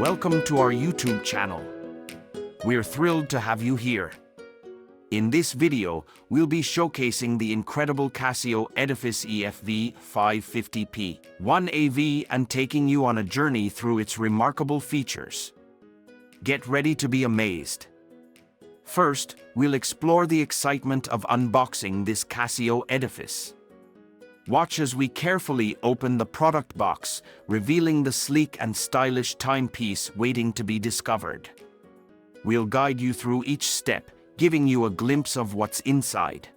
Welcome to our YouTube channel. We're thrilled to have you here. In this video, we'll be showcasing the incredible Casio Edifice EFV-550P-1AV and taking you on a journey through its remarkable features. Get ready to be amazed. First, we'll explore the excitement of unboxing this Casio Edifice. Watch as we carefully open the product box, revealing the sleek and stylish timepiece waiting to be discovered. We'll guide you through each step, giving you a glimpse of what's inside.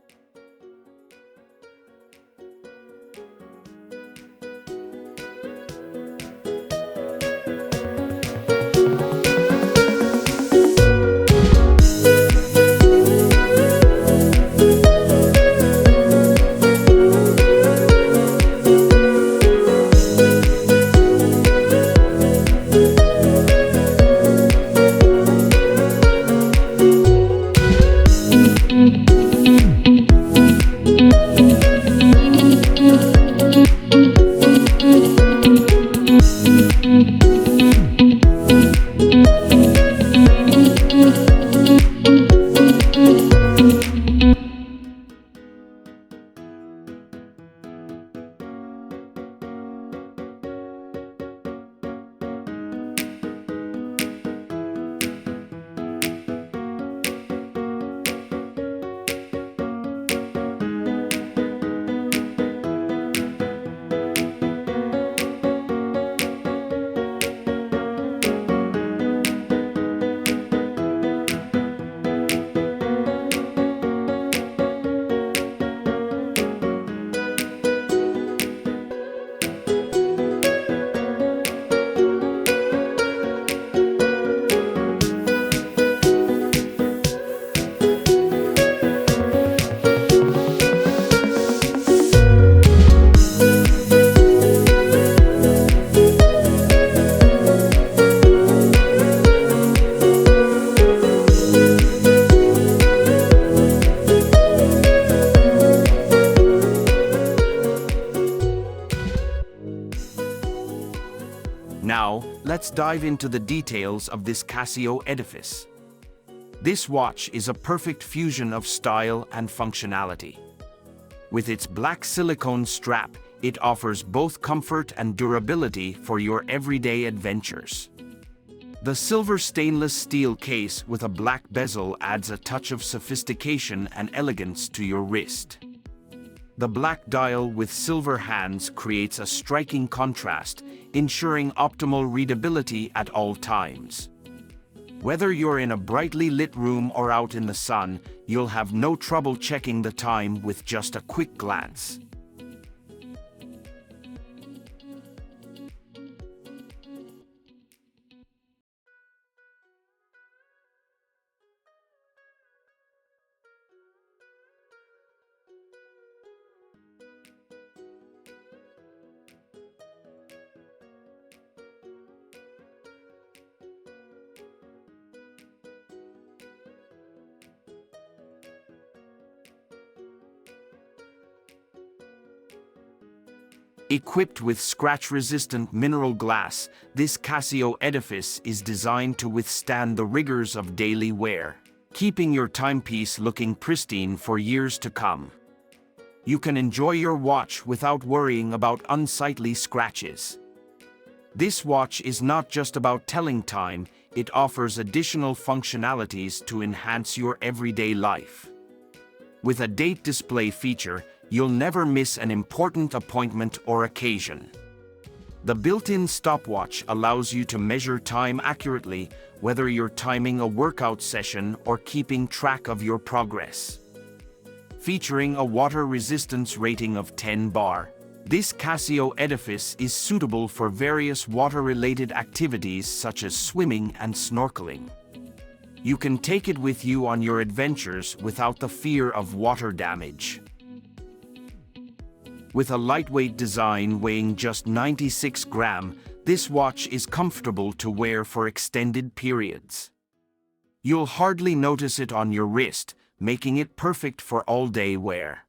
Now, let's dive into the details of this Casio Edifice. This watch is a perfect fusion of style and functionality. With its black silicone strap, it offers both comfort and durability for your everyday adventures. The silver stainless steel case with a black bezel adds a touch of sophistication and elegance to your wrist. The black dial with silver hands creates a striking contrast, ensuring optimal readability at all times. Whether you're in a brightly lit room or out in the sun, you'll have no trouble checking the time with just a quick glance. Equipped with scratch-resistant mineral glass, this Casio Edifice is designed to withstand the rigors of daily wear, keeping your timepiece looking pristine for years to come. You can enjoy your watch without worrying about unsightly scratches. This watch is not just about telling time, it offers additional functionalities to enhance your everyday life. With a date display feature, you'll never miss an important appointment or occasion. The built-in stopwatch allows you to measure time accurately, whether you're timing a workout session or keeping track of your progress. Featuring a water resistance rating of 10 bar, this Casio Edifice is suitable for various water-related activities such as swimming and snorkeling. You can take it with you on your adventures without the fear of water damage. With a lightweight design weighing just 96 grams, this watch is comfortable to wear for extended periods. You'll hardly notice it on your wrist, making it perfect for all-day wear.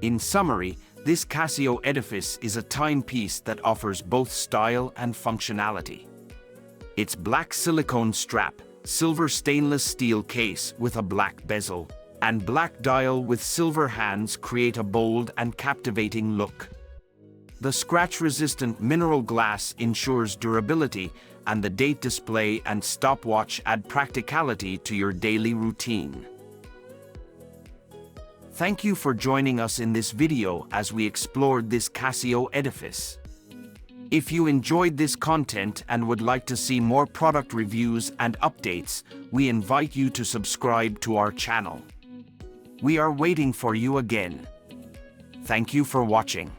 In summary, this Casio Edifice is a timepiece that offers both style and functionality. Its black silicone strap, silver stainless steel case with a black bezel, and black dial with silver hands create a bold and captivating look. The scratch-resistant mineral glass ensures durability, and the date display and stopwatch add practicality to your daily routine. Thank you for joining us in this video as we explored this Casio Edifice. If you enjoyed this content and would like to see more product reviews and updates, we invite you to subscribe to our channel. We are waiting for you again. Thank you for watching.